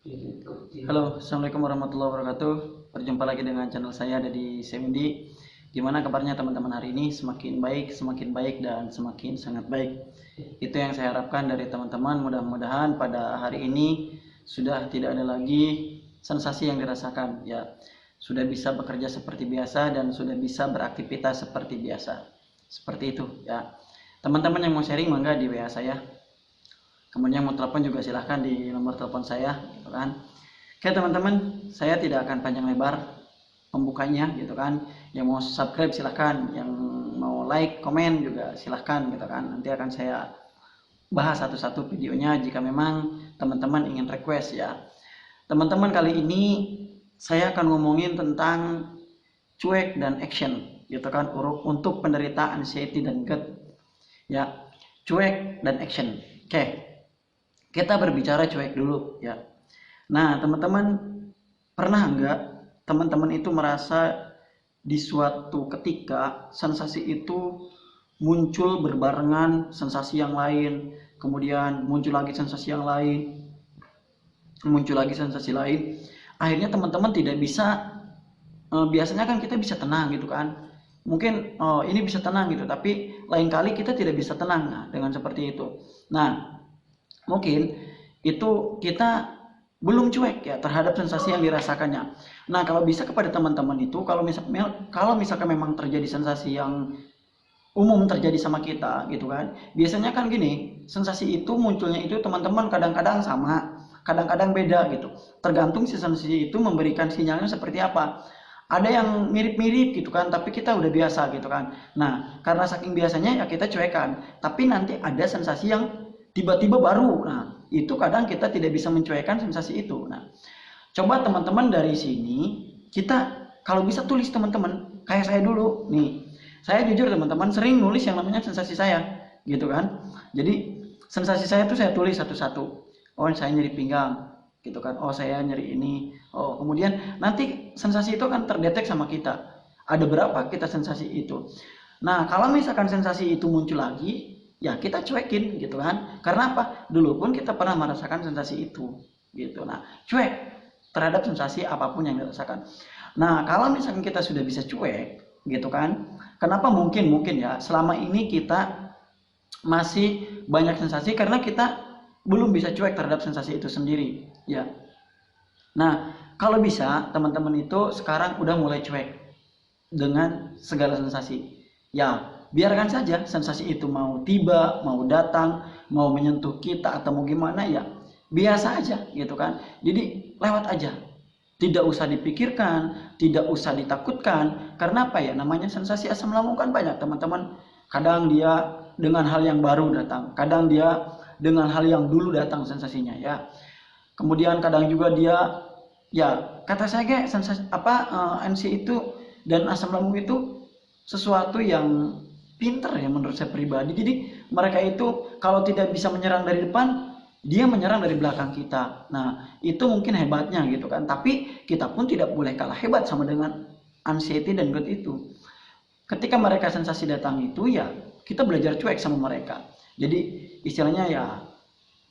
Halo, Assalamualaikum warahmatullahi wabarakatuh. Berjumpa lagi dengan channel saya Dedi Semindi. Gimana kabarnya teman-teman hari ini? Semakin baik, dan semakin sangat baik. Itu yang saya harapkan dari teman-teman. Mudah-mudahan pada hari ini sudah tidak ada lagi sensasi yang dirasakan. Ya, sudah bisa bekerja seperti biasa dan sudah bisa beraktivitas seperti biasa. Seperti itu ya. Teman-teman yang mau sharing mangga di WA saya. Kemudian mau telepon juga silahkan di nomor telepon saya, gitu kan. Oke teman-teman, saya tidak akan panjang lebar pembukanya, gitu kan. Yang mau subscribe silahkan, yang mau like, komen juga silahkan, gitu kan. Nanti akan saya bahas satu-satu videonya jika memang teman-teman ingin request ya. Teman-teman, kali ini saya akan ngomongin tentang cuek dan action, gitu kan, untuk penderita anxiety dan GERD ya. Cuek dan action. Oke, kita berbicara cuek dulu ya. Nah, teman-teman, pernah nggak teman-teman itu merasa di suatu ketika sensasi itu muncul berbarengan sensasi yang lain, kemudian muncul lagi sensasi yang lain, muncul lagi sensasi lain. Akhirnya teman-teman tidak bisa, biasanya kan kita bisa tenang gitu kan. Mungkin ini bisa tenang gitu, tapi lain kali kita tidak bisa tenang. Nah, dengan seperti itu. Nah, mungkin itu kita belum cuek ya terhadap sensasi yang dirasakannya. Nah, kalau bisa kepada teman-teman itu, kalau misalkan memang terjadi sensasi yang umum terjadi sama kita gitu kan, biasanya kan gini, sensasi itu munculnya itu teman-teman kadang-kadang sama, kadang-kadang beda gitu, tergantung si sensasi itu memberikan sinyalnya seperti apa. Ada yang mirip-mirip gitu kan, tapi kita udah biasa gitu kan. Nah, karena saking biasanya ya kita cuekan, tapi nanti ada sensasi yang tiba-tiba baru. Nah, itu kadang kita tidak bisa mencuekan sensasi itu. Nah, coba teman-teman dari sini kita kalau bisa tulis teman-teman, kayak saya dulu nih. Saya jujur teman-teman sering nulis yang namanya sensasi saya, gitu kan. Jadi sensasi saya tuh saya tulis satu-satu. Oh, saya nyeri pinggang, gitu kan. Oh, saya nyeri ini. Oh, kemudian nanti sensasi itu akan terdetek sama kita. Ada berapa kita sensasi itu. Nah, kalau misalkan sensasi itu muncul lagi, ya kita cuekin gitu kan. Karena apa? Dulu pun kita pernah merasakan sensasi itu, gitu. Nah, cuek terhadap sensasi apapun yang dirasakan. Nah, kalau misalkan kita sudah bisa cuek, gitu kan. Kenapa mungkin ya selama ini kita masih banyak sensasi karena kita belum bisa cuek terhadap sensasi itu sendiri, ya. Nah, kalau bisa teman-teman itu sekarang udah mulai cuek dengan segala sensasi. Ya, biarkan saja sensasi itu mau tiba, mau datang, mau menyentuh kita atau mau gimana ya, biasa aja gitu kan. Jadi lewat aja. Tidak usah dipikirkan, tidak usah ditakutkan. Karena apa ya? Namanya sensasi asam lambung kan banyak, teman-teman. Kadang dia dengan hal yang baru datang, kadang dia dengan hal yang dulu datang sensasinya ya. Kemudian kadang juga dia ya kata saya kayak sensasi NC itu dan asam lambung itu sesuatu yang pinter ya menurut saya pribadi. Jadi mereka itu kalau tidak bisa menyerang dari depan, dia menyerang dari belakang kita. Nah, itu mungkin hebatnya gitu kan. Tapi kita pun tidak boleh kalah hebat sama dengan anxiety dan GERD itu. Ketika mereka sensasi datang itu ya kita belajar cuek sama mereka. Jadi istilahnya ya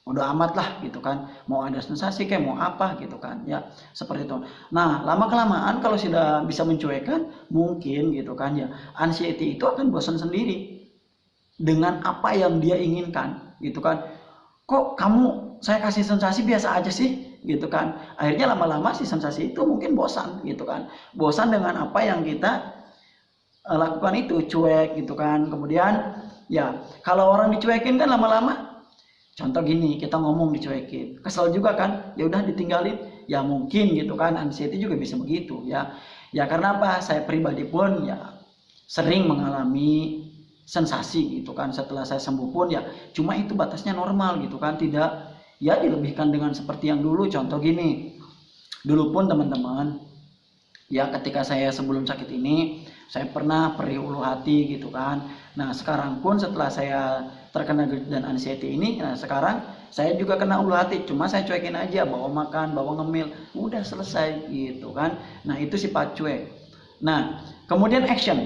udah amat lah gitu kan, mau ada sensasi kayak mau apa gitu kan ya, seperti itu. Nah, lama kelamaan kalau sudah bisa mencuekkan mungkin gitu kan ya, anxiety itu akan bosan sendiri dengan apa yang dia inginkan gitu kan. Kok kamu saya kasih sensasi biasa aja sih gitu kan, akhirnya lama-lama si sensasi itu mungkin bosan gitu kan, bosan dengan apa yang kita lakukan itu, cuek gitu kan. Kemudian ya kalau orang dicuekin kan lama-lama, contoh gini, kita ngomong dicuekin, kesel juga kan, ya udah ditinggalin, ya mungkin gitu kan, anxiety juga bisa begitu ya. Ya karena apa? Saya pribadi pun ya sering mengalami sensasi gitu kan. Setelah saya sembuh pun ya cuma itu batasnya normal gitu kan, tidak ya dilebihkan dengan seperti yang dulu. Contoh gini, dulu pun teman-teman ya ketika saya sebelum sakit ini saya pernah perih ulu hati gitu kan. Nah, sekarang pun setelah saya terkena GERD dan anxiety ini, nah sekarang saya juga kena ulu hati, cuma saya cuekin aja, bawa makan, bawa ngemil, udah selesai gitu kan. Nah, itu sifat cuek. Nah, kemudian action.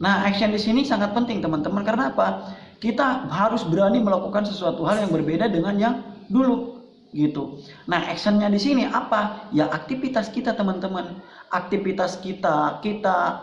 Nah, action di sini sangat penting teman-teman. Karena apa? Kita harus berani melakukan sesuatu hal yang berbeda dengan yang dulu gitu. Nah, actionnya di sini apa? Ya aktivitas kita teman-teman. Aktivitas kita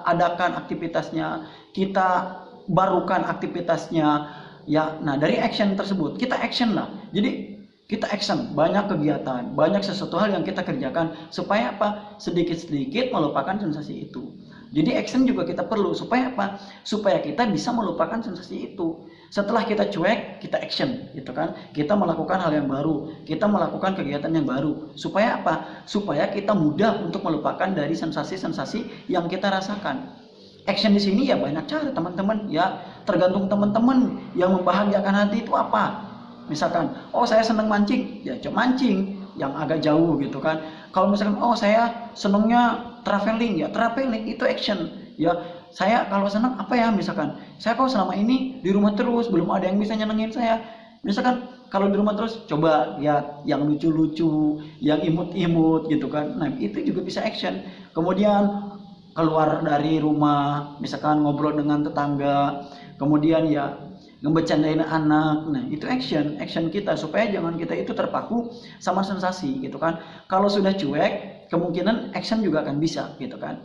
adakan aktivitasnya, kita barukan aktivitasnya. Ya, nah dari action tersebut kita action lah. Jadi kita action, banyak kegiatan, banyak sesuatu hal yang kita kerjakan supaya apa? Sedikit-sedikit melupakan sensasi itu. Jadi action juga kita perlu supaya apa? Supaya kita bisa melupakan sensasi itu. Setelah kita cuek, kita action, gitu kan? Kita melakukan hal yang baru, kita melakukan kegiatan yang baru. Supaya apa? Supaya kita mudah untuk melupakan dari sensasi-sensasi yang kita rasakan. Action di sini ya banyak cara teman-teman, ya tergantung teman-teman yang membahagiakan hati itu apa. Misalkan, oh saya senang mancing, ya coba mancing yang agak jauh gitu kan. Kalau misalkan, oh saya senangnya traveling, ya traveling itu action. Ya saya kalau senang apa ya, misalkan saya kok selama ini di rumah terus belum ada yang bisa nyenengin saya. Misalkan kalau di rumah terus coba lihat yang lucu-lucu, yang imut-imut gitu kan. Nah itu juga bisa action. Kemudian keluar dari rumah, misalkan ngobrol dengan tetangga, kemudian ya ngebecandain anak. Nah itu action kita supaya jangan kita itu terpaku sama sensasi gitu kan. Kalau sudah cuek, kemungkinan action juga akan bisa gitu kan.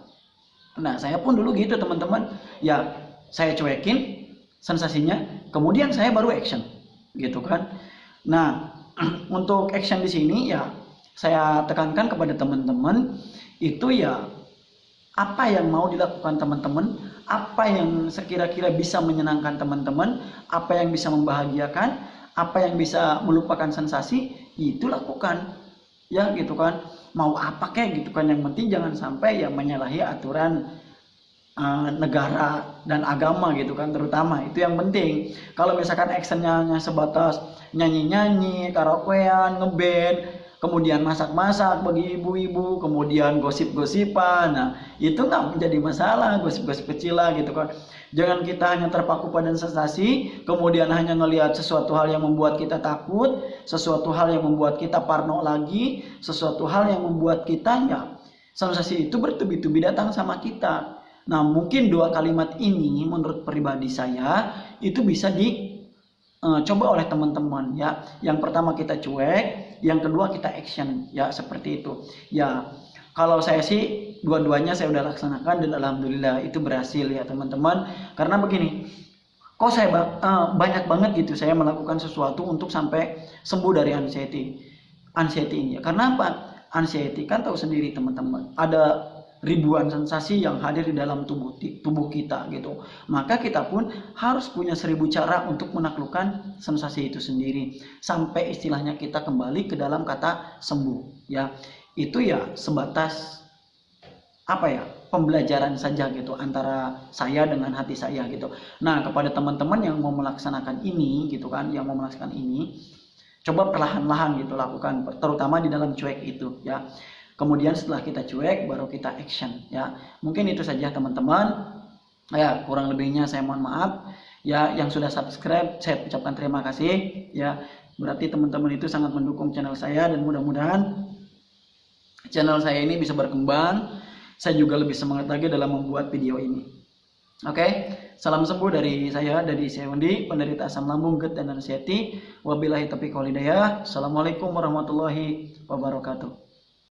Nah saya pun dulu gitu teman-teman, ya saya cuekin sensasinya, kemudian saya baru action gitu kan. Nah untuk action di sini ya saya tekankan kepada teman-teman itu ya apa yang mau dilakukan teman-teman, apa yang sekira-kira bisa menyenangkan teman-teman, apa yang bisa membahagiakan, apa yang bisa melupakan sensasi, itu lakukan. Ya gitu kan, mau apa kayak gitu kan, yang penting jangan sampai ya menyalahi aturan negara dan agama gitu kan, terutama itu yang penting. Kalau misalkan actionnya hanya sebatas nyanyi-nyanyi, karaokean, ngeband, kemudian masak-masak bagi ibu-ibu, kemudian gosip-gosipan, nah itu nggak menjadi masalah, gosip-gosip kecil lah gitu kan. Jangan kita hanya terpaku pada sensasi, kemudian hanya ngelihat sesuatu hal yang membuat kita takut, sesuatu hal yang membuat kita parno lagi, sesuatu hal yang membuat kita ya sensasi itu bertubi-tubi datang sama kita. Nah mungkin dua kalimat ini menurut pribadi saya itu bisa dicoba oleh teman-teman ya. Yang pertama kita cuek, yang kedua kita action ya, seperti itu ya. Kalau saya sih dua-duanya saya udah laksanakan dan alhamdulillah itu berhasil ya teman-teman. Karena begini, kok saya banyak banget gitu saya melakukan sesuatu untuk sampai sembuh dari anxiety ini ya. Karena apa? Anxiety kan tahu sendiri teman-teman, ada ribuan sensasi yang hadir di dalam tubuh kita gitu. Maka kita pun harus punya 1000 cara untuk menaklukkan sensasi itu sendiri sampai istilahnya kita kembali ke dalam kata sembuh ya. Itu ya sebatas apa ya, pembelajaran saja gitu antara saya dengan hati saya gitu. Nah kepada teman-teman yang mau melaksanakan ini gitu kan, yang mau melaksanakan ini, coba perlahan-lahan gitu lakukan, terutama di dalam cuek itu ya. Kemudian setelah kita cuek baru kita action ya. Mungkin itu saja teman-teman. Ya, kurang lebihnya saya mohon maaf. Ya, yang sudah subscribe saya ucapkan terima kasih ya. Berarti teman-teman itu sangat mendukung channel saya dan mudah-mudahan channel saya ini bisa berkembang. Saya juga lebih semangat lagi dalam membuat video ini. Oke, salam sembuh dari saya, dari Seondi, penderita asam lambung, GERD dan anxiety. Wabillahi taufiq wal hidayah. Assalamualaikum warahmatullahi wabarakatuh.